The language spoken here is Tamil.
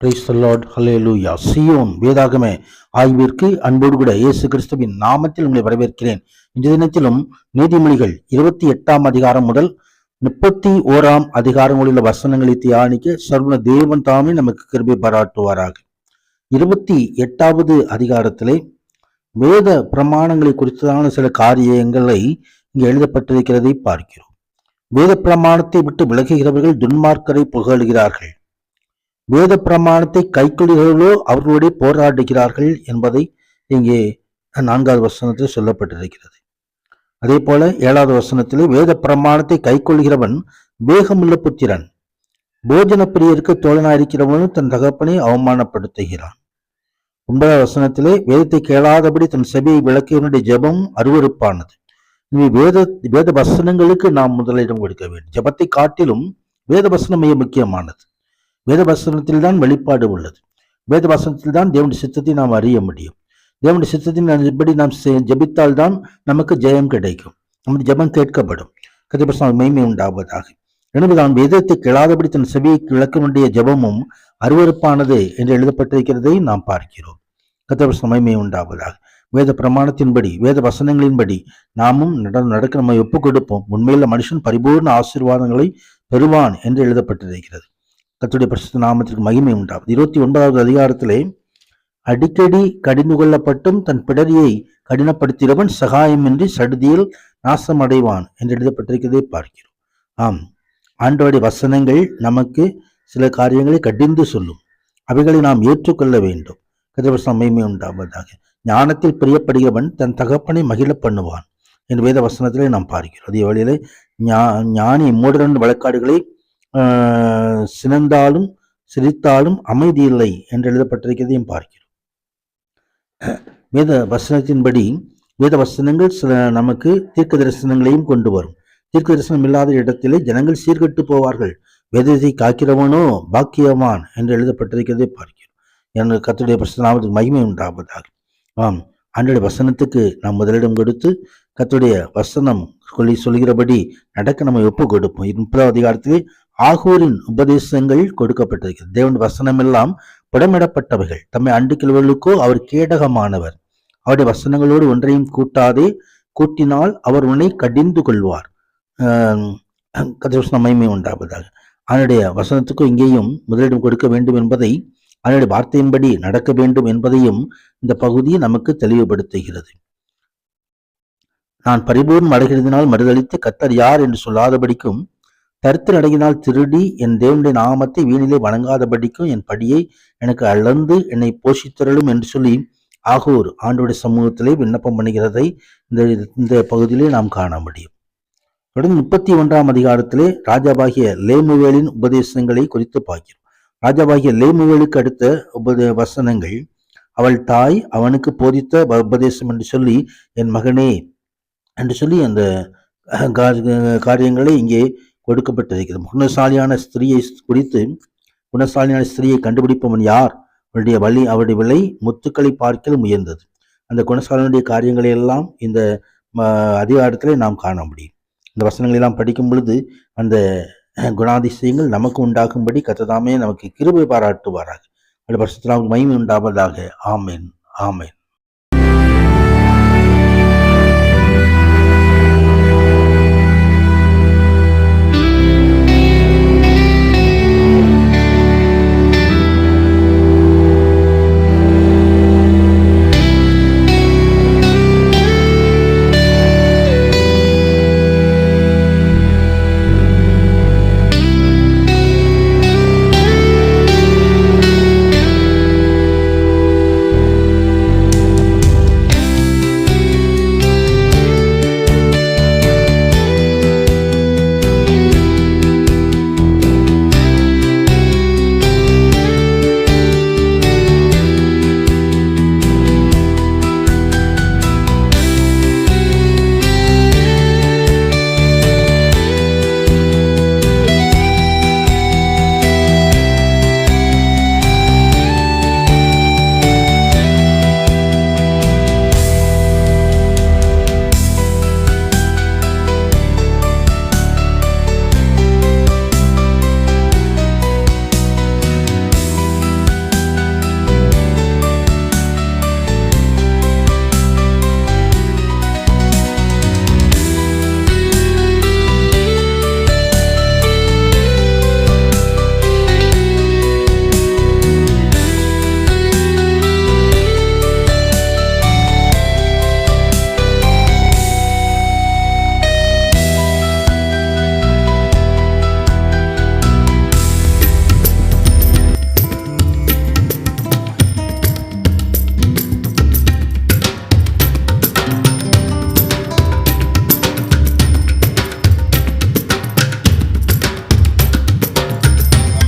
Praise the Lord, hallelujah. Zion வேதாகம ஆய்விற்கு அன்போடு கூட இயேசு கிறிஸ்துவின் நாமத்தில் உங்களை வரவேற்கிறேன். இந்த தினத்திலும் நீதிமொழிகள் 28ஆம் அதிகாரம் முதல் 31ஆம் அதிகாரம் உள்ள வசனங்களை தியானிக்க சர்வ தேவன் தாமே நமக்கு கிருபை பாராட்டுவாராக. 28வது அதிகாரத்திலே வேத பிரமாணங்களை குறித்ததான சில காரியங்களை இங்கு எழுதப்பட்டிருக்கிறதை பார்க்கிறோம். வேத பிரமாணத்தை விட்டு விலகுகிறவர்கள் துன்மார்க்கரை புகழுகிறார்கள். வேத பிரமாணத்தை கைக்கொள்கிறவர்களோ அவர்களுடைய போராடுகிறார்கள் என்பதை இங்கே 4வது வசனத்தில் சொல்லப்பட்டிருக்கிறது. அதே போல 7வது வசனத்திலே வேத பிரமாணத்தை கைக்கொள்கிறவன் வேகமுள்ள புத்திரன், போஜன பிரியருக்கு தோழனாயிருக்கிறவனும் தன் தகப்பனை அவமானப்படுத்துகிறான். 9வது வசனத்திலே வேதத்தை கேளாதபடி தன் சபையை விளக்கியவனுடைய ஜெபம் அருவருப்பானது. வேத வசனங்களுக்கு நாம் முதலிடம் கொடுக்க வேண்டும். ஜெபத்தை காட்டிலும் வேத வசனம் மிக முக்கியமானது. வேத வசனத்தில் தான் வெளிப்பாடு உள்ளது. வேத வசனத்தில் தான் தேவனுடைய சித்தத்தை நாம் அறிய முடியும். தேவனுடைய சித்தத்தின்படி நாம் ஜெபித்தால் தான் நமக்கு ஜெயம் கிடைக்கும், நமது ஜெபம் கேட்கப்படும். கர்த்தருடைய மகிமை உண்டாவதாக. எனவே தான் வேதத்தை கேளாதபடி தன் செவியை விளக்கனுடைய ஜெபமும் அருவருப்பானது என்று எழுதப்பட்டிருக்கிறதை நாம் பார்க்கிறோம். கர்த்தருடைய மகிமை உண்டாவதாக. வேத பிரமாணத்தின்படி வேத வசனங்களின்படி நாமும் நடக்க நம்ம ஒப்பு கொடுப்போம். உண்மையில மனுஷன் பரிபூர்ண ஆசீர்வாதங்களை பெறுவான் என்று எழுதப்பட்டிருக்கிறது. கர்த்தருடைய பரிசுத்த நாமத்திற்கு மகிமை உண்டாகும். 29வது அதிகாரத்திலே அடிக்கடி கடிந்து கொள்ளப்பட்டும் தன் பிடரியை கடினப்படுத்தியவன் சகாயமின்றி சடுதியில் நாசம் அடைவான் என்று எழுதப்பட்டிருக்கிறதை பார்க்கிறோம். ஆம், ஆண்டவருடைய வசனங்கள் நமக்கு சில காரியங்களை கடிந்து சொல்லும். அவைகளை நாம் ஏற்றுக்கொள்ள வேண்டும். கர்த்தருடைய மகிமை உண்டாவதாக. ஞானத்தில் பிரியப்படுகிறவன் தன் தகப்பனை மகிழ பண்ணுவான் என்று வேத வசனத்திலே நாம் பார்க்கிறோம். அதே வேளையிலே ஞானி மூடரன் வழக்காடுகளை சினந்தாலும் சிரித்தாலும் அமைதி இல்லை என்று எழுதப்பட்டிருக்கிறதையும் பார்க்கிறோம். வேத வசனத்தின்படி வேத வசனங்கள் சில நமக்கு தீர்க்க தரிசனங்களையும் கொண்டு வரும். தீர்க்க தரிசனம் இல்லாத இடத்திலே ஜனங்கள் சீர்கெட்டு போவார்கள். வேதத்தை காக்கிறவனோ பாக்கியவான் என்று எழுதப்பட்டிருக்கிறதை பார்க்கிறோம். எனக்கு கர்த்தருடைய பரிசுத்த நாமத்துக்கு மகிமை உண்டாவதாக. ஆம், ஆண்டவருடைய வசனத்துக்கு நாம் முதலிடம் கொடுத்து கர்த்தருடைய வசனம் சொல்கிறபடி நடக்க நம்ம ஒப்பு கொடுப்போம். 30வது அதிகாரத்திலே ஆகூரின் உபதேசங்கள் கொடுக்கப்பட்டிருக்கிறது. தேவனுடைய வசனம் எல்லாம் புடமிடப்பட்டவைகள். தம்மை அண்டுகிறவர்களுக்கோ அவர் கேடகமானவர். அவருடைய வசனங்களோடு ஒன்றையும் கூட்டாதே, கூட்டினால் அவர் உன்னை கடிந்து கொள்வார். கர்த்தருடைய மகிமை உண்டாவதாக. அவனுடைய வசனத்துக்கும் இங்கேயும் முதலிடம் கொடுக்க வேண்டும் என்பதை, அவனுடைய வார்த்தையின்படி நடக்க வேண்டும் என்பதையும் இந்த பகுதி நமக்கு தெளிவுபடுத்துகிறது. நான் பரிபூர்ணம் அடைகிறதினால் மறுதளித்து கர்த்தர் யார் என்று சொல்லாதபடிக்கும், தரித்திர அடங்கினால் திருடி என் தேவனுடைய நாமத்தை வீணிலே வணங்காதபடிக்கும் என் படியை எனக்கு அளந்து என்னை போஷித்தருளும் என்று சொல்லி ஆகூர் ஆண்டவருடைய சமூகத்திலே விண்ணப்பம் பண்ணுகிறதை இந்த பகுதியிலே நாம் காண முடியும். தொடர்ந்து 31ஆம் அதிகாரத்திலே ராஜாவாகிய லேமுவேலின் உபதேசங்களை குறித்து பார்க்கிறோம். ராஜாவாகிய லேமுவேலுக்கு அடுத்த வசனங்கள், அவள் தாய் அவனுக்கு போதித்த உபதேசம் என்று சொல்லி என் மகனே என்று சொல்லி அந்த காரியங்களை இங்கே கொடுக்கப்பட்டிருக்கிறது. குணசாலியான ஸ்திரீயை குறித்து, குணசாலியான ஸ்திரீயை கண்டுபிடிப்பவன் யார்? அவருடைய விலை முத்துக்களை பார்க்கலும் உயர்ந்தது. அந்த குணசாலனுடைய காரியங்களை எல்லாம் இந்த அதிகாரத்திலே நாம் காண முடியும். இந்த வசனங்களை எல்லாம் படிக்கும் பொழுது அந்த குணாதிசயங்கள் நமக்கு உண்டாகும்படி கர்த்தர் தாமே நமக்கு கிருபை பாராட்டுவாராக. அந்த பரிசுத்த நாமத்துக்கு மகிமை உண்டாவதாக. ஆமென், ஆமென்.